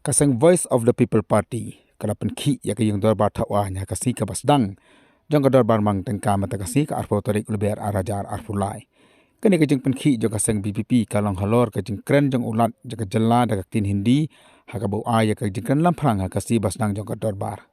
kaseng Voice of the People Party kalapan khi ya kayung dorbar thawa nya kasi ka basdang jong ka dorbar mang tengka mata kasi ka arpo tarik luber arajar arfulai kani ka jeng penki jong kaseng BPP kalong halor ka jeng kren jong ulat jeng jela da Ktien Hindi ha ka bau ya ka jeng kren lamprang ha kasi basdang jong ka dorbar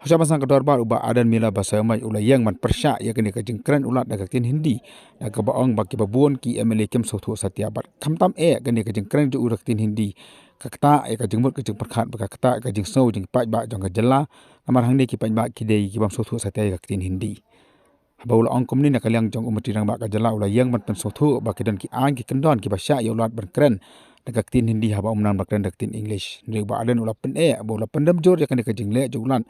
Hosya basang ka dorbar uba adan mila basamai ulayang man persya ya kani ka jeng kren ulat da Ktien Hindi da ka baong baki babuon ki MLA kem sothu satyabat kamtam kani ka jeng kren jong ulat Ktien Hindi kakta ka jeng mut ka jeng perkhat ka kakta ka jeng snow jeng pai ba jong ka jela namar hangni ki pai ba ki dei ki bam sothu satya ka Ktien Hindi Baula ong komni na kalyang jong umati rang ba ka jela ulayang man pen sothu ba ki dan ki an ki kendon ki basya ya ulat berkren da Ktien Hindi haba umnan bakren da Ktien English ni ba adan ulat pen baula pendam jor ya kani ka jeng le julan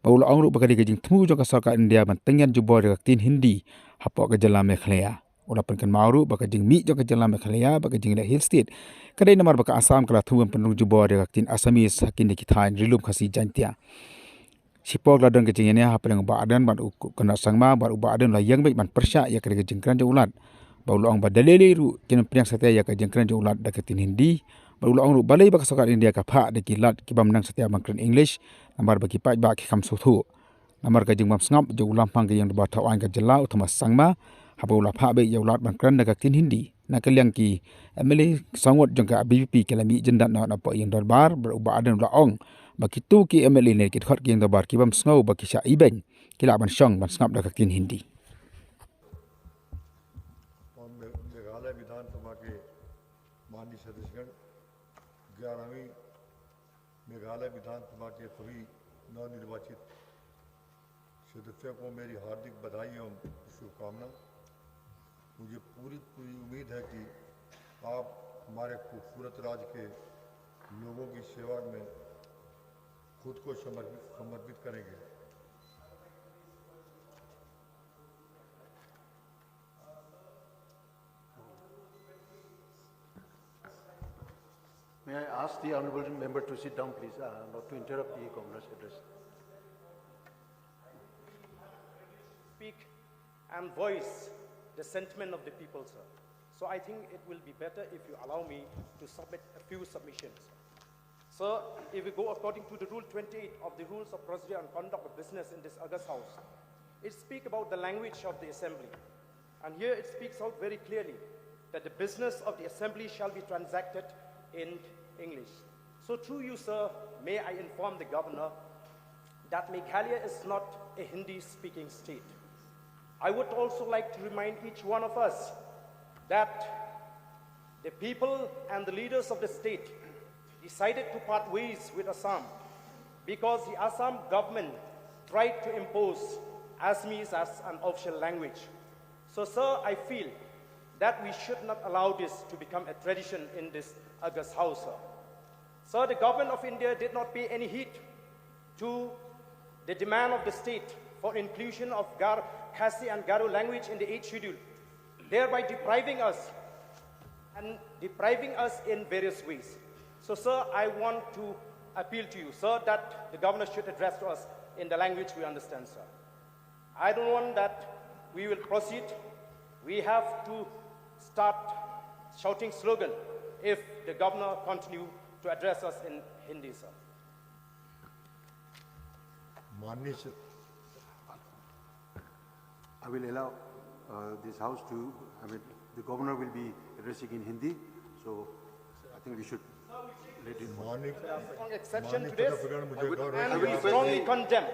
baula ong ru ba ka jeng thmu jong ka Sorkar India man tengyan jubor da Ktien Hindi hapo ka jela Meghalaya ulah penkan mauru baka jeng mi jong ka jela Meghalaya baka jeng le hill state kadai namar baka Assam kala thuam penung jubor da Ktien Assamese hakin ki thain rilum khasi jantia sipok ladon ke jeng nya hapeng ba adan ban kena sangma ba uba adan la yang baik man persya ya ka jeng kran ulat baula ong ba dalele ru ken priang satya ya ka jeng kran ulat da Ktien Hindi baula ong ru balai baka Sorkar India ka pha de ki lat ki bam nang satya bang kran English namar baki pai ba ki kham sothu namar ka jeng bam sngap jo ulam pang ke yang ba thawan ka jela uthama sangma habola pha be ya ulat bang kran da Ktien Hindi na kalyang ki MLA sangot jong ka BPP kelami jendat na pa yang darbar beruba adan la ong baki tu ki MLA ne ki khot ki yang darbar ki bam snow baki sha iben kila ban shong ban snap da Ktien Hindi Meghalaya विधानसभा के माननीय सदस्यगण 11वीं मेघालय विधानसभा के सभी नवनिर्वाचित सदस्यों को मेरी हार्दिक बधाई एवं शुभकामना मुझे पूरी उम्मीद है कि आप हमारे खूबसूरत राज्य के लोगों की सेवा में खुद को समर्पित करेंगे May I ask the honourable member to sit down, please, not to interrupt the governor's address. Speak and voice the sentiment of the people, sir. So I think it will be better if you allow me to submit a few submissions. Sir, if we go according to the Rule 28 of the Rules of Procedure and Conduct of Business in this August House, it speaks about the language of the Assembly. And here it speaks out very clearly that the business of the Assembly shall be transacted in English. So through you, sir, may I inform the Governor that Meghalaya is not a Hindi-speaking state. I would also like to remind each one of us that the people and the leaders of the state decided to part ways with Assam because the Assam government tried to impose Assamese as an official language. So, sir, I feel that we should not allow this to become a tradition in this August House, sir. Sir, the government of India did not pay any heed to the demand of the state for inclusion of Khasi and Garo language in the 8th schedule, thereby depriving us in various ways. So, sir, I want to appeal to you, sir, that the governor should address to us in the language we understand, sir. I don't want that we will proceed. We have to start shouting slogan if the governor continue to address us in Hindi, sir. I will allow this house to, the governor will be addressing in Hindi, so I think we should let him. Strong exception to this, and we strongly condemn.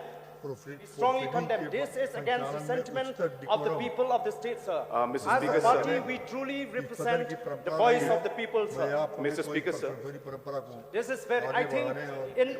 We strongly condemn. This is against the sentiment of the people of the state, sir. Mr. Speaker, As a party, we truly represent the voice of the people, sir. Mr. Speaker, sir. This is very, I think,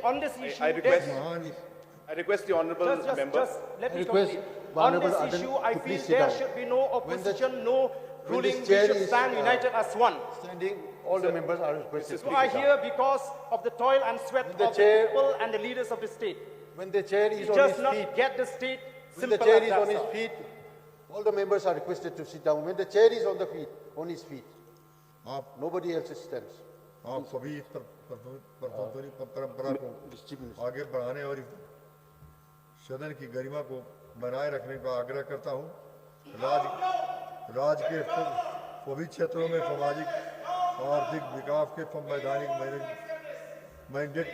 on this issue, I request the honourable member. Just let me complete. On this issue, I feel there should be no opposition, no ruling. We should stand united as one. Standing, all the members are requested. You are here because of the toil and sweat of the people and the leaders of the state. When the chair is on his Just not feet, get the state when the simple chair as is that, on his sir. feet, all the members are requested to sit down. When the chair is on his feet, nobody else stands. आप सभी इस परंपरा को आगे बढ़ाने और सदन की गरिमा को बनाए रखने का आग्रह करता हूं। राज्य के सभी क्षेत्रों में सामाजिक आर्थिक विकास के संवैधानिक मैंडेट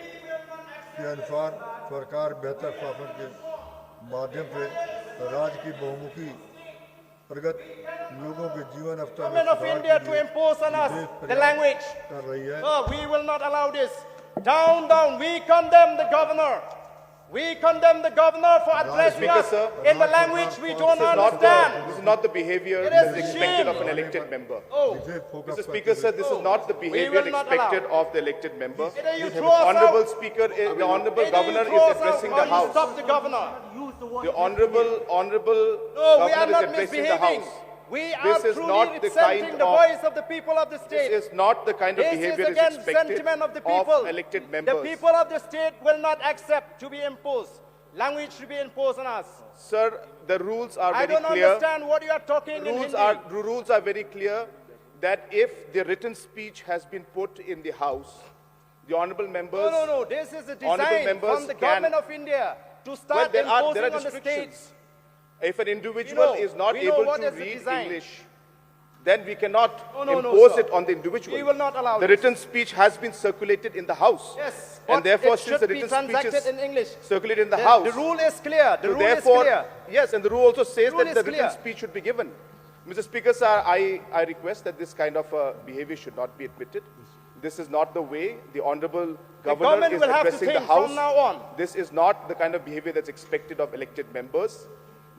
के अनुसार सरकार बेहतर शासन के माध्यम से राज्य की बहुमुखी प्रगत लोगों के जीवन स्तर में Government of सुधार India के to लिए impose on us wishes the प्रयास language. कर रही है। No, we will not allow this. Down, down. We condemn the governor. We condemn the governor for addressing Speaker, us sir. in the language we don't This understand. is not the behavior It that is is expected of an shame. elected member. Oh, विशेष focus Mr. Speaker, sir, this is not the behavior will not expected allow. of the elected member. Either you The throw us Honorable out, Speaker, the Honorable either you Governor throw is us addressing out the or you House. stop the governor. The Honorable No, we are Governor is not addressing the misbehaving. House. We are This is truly not the representing kind the of- voice of the people of the state. This is not the kind of This is behavior is against expected sentiment of the people. of elected The members. people of the state will not accept to be imposed. Language should be imposed on us. Sir, the rules are I very don't clear. understand what you are talking in Hindi. Rules are very clear that if the written speech has been put in the House, the honorable members. No. This is a Honorable design members from the can- government of India to Well, start there are imposing on the restrictions. states. If an individual is not we know able what to is the read design. English, then we cannot No, impose sir. it on the individual. We will not allow The this. written speech has been circulated in the House. Yes, And but therefore, it since the should be written speech transacted is in English. circulated in the House. The rule is clear. The So rule is therefore, clear. yes, and the rule also says Rule that is the written clear. speech should be given. Mr. Speaker, sir, I request that this kind of behavior should not be admitted. This is not the way the Honorable Governor government is will have to addressing the think House. from now on. This is not the kind of behavior that's expected of elected members.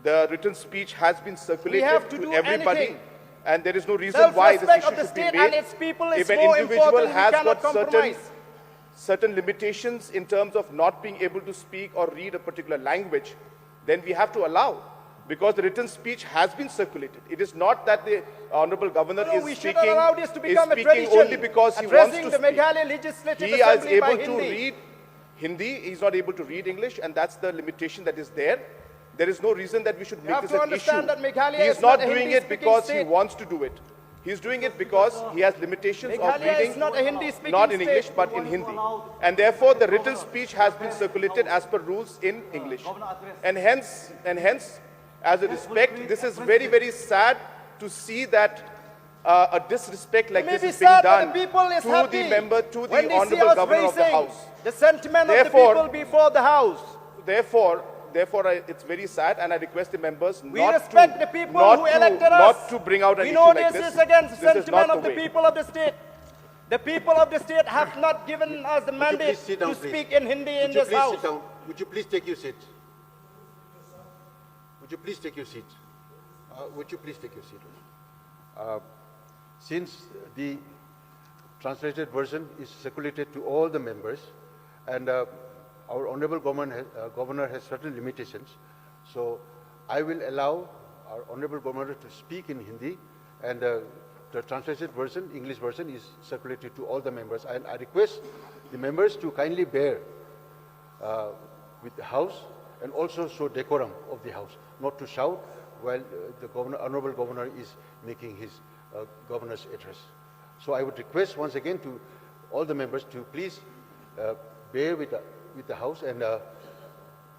The written speech has been circulated have to do everybody. anything. And there is no reason why this Self-respect issue of the should be state made. and its people is If an more individual important, we has cannot got compromise. certain limitations in terms of not being able to speak or read a particular language, then we have to allow. Because the written speech has been circulated. It is not that the Honorable Governor No, is we should speaking, allow this to become a is tradition. speaking only because he wants Addressing to the speak. Meghalaya Legislative He is Assembly by able to Hindi. read Hindi, he is not able to read English, and that's the limitation that is there. There is no reason that we should make have this to an understand issue. that Meghalaya He is is not not a doing it Hindi-speaking because he state. wants to do it. He is doing it because he has limitations of Meghalaya reading, is not a Hindi-speaking not in state. English, but in Hindi. And therefore, the written speech has been circulated as per rules in English. And hence, as a respect, this is very, very sad to see that a disrespect like It may this be is being sad, but done the people is to happy the member, to when the they see Honorable us Governor of the raising House. the sentiment Therefore- of the people before the House. Therefore, it's very sad, and I request the members We not respect to, the people not who to- elected us. not to bring out an we issue know like this this. is against the This is sentiment not of the way. people of the state. The people of the state have not given us the mandate please sit down, to please? speak in Hindi in Would you this please house. sit down? Would you please take your seat? Would you please take your seat? Would you please take your seat? Since the translated version is circulated to all the members, and our honorable governor has certain limitations, so I will allow our honorable governor to speak in Hindi, and the translated version, English version, is circulated to all the members. And I request the members to kindly bear with the House and also show decorum of the House, not to shout while the honorable governor is making his governor's address. So I would request once again to all the members to please bear with the House and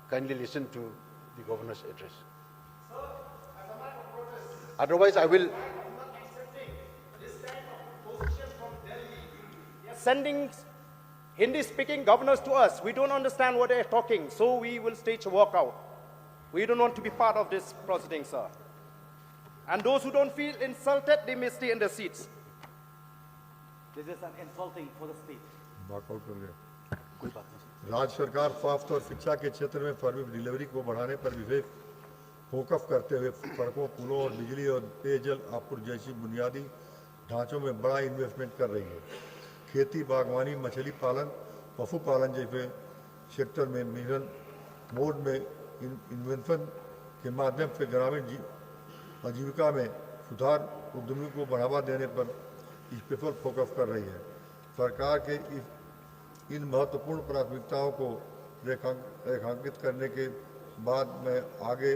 kindly listen to the governor's address. Otherwise, I will. Sending Hindi-speaking governors to us. We don't understand what they're talking, so we will stage a walkout. We don't want to be part of this proceeding, sir. And those who don't feel insulted, they may stay in their seats. This is an insulting for the state. Walkout कर गया। राज्य सरकार स्वास्थ्य और शिक्षा के क्षेत्र में सर्विस डिलीवरी को बढ़ाने पर विशेष फोकस करते हुए सड़कों, पुलों और बिजली और पेयजल आपूर्ति जैसी बुनियादी ढांचों में बड़ा इन्वेस्टमेंट कर रही है। खेती, बागवानी, मछली पालन, पशुपालन जैसे सेक्टर में मिशन मोड में इन्वेंशन के माध्यम से ग्रामीण आजीविका में सुधार, उद्यमी को बढ़ावा देने पर स्पेशल फोकस कर रही है। सरकार के इन महत्वपूर्ण प्राथमिकताओं को रेखांकित करने के बाद मैं आगे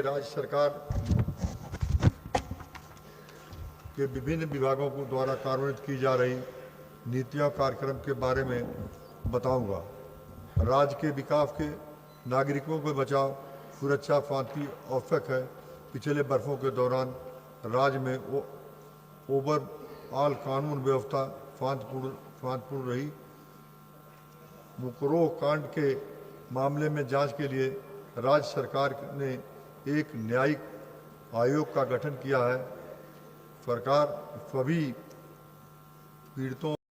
राज्य सरकार के विभिन्न विभागों को द्वारा कार्यान्वित की जा रही नीतियों कार्यक्रम के बारे में बताऊंगा। राज्य के विकास के नागरिकों को बचाव, सुरक्षा, शांति आवश्यक है। पिछले वर्षों के दौरान राज्य में ओवरऑल कानून व्यवस्था शांतिपूर्ण रही। मुकरोह कांड के मामले में जांच के लिए राज्य सरकार ने एक न्यायिक आयोग का गठन किया है। सरकार सभी पीड़ितों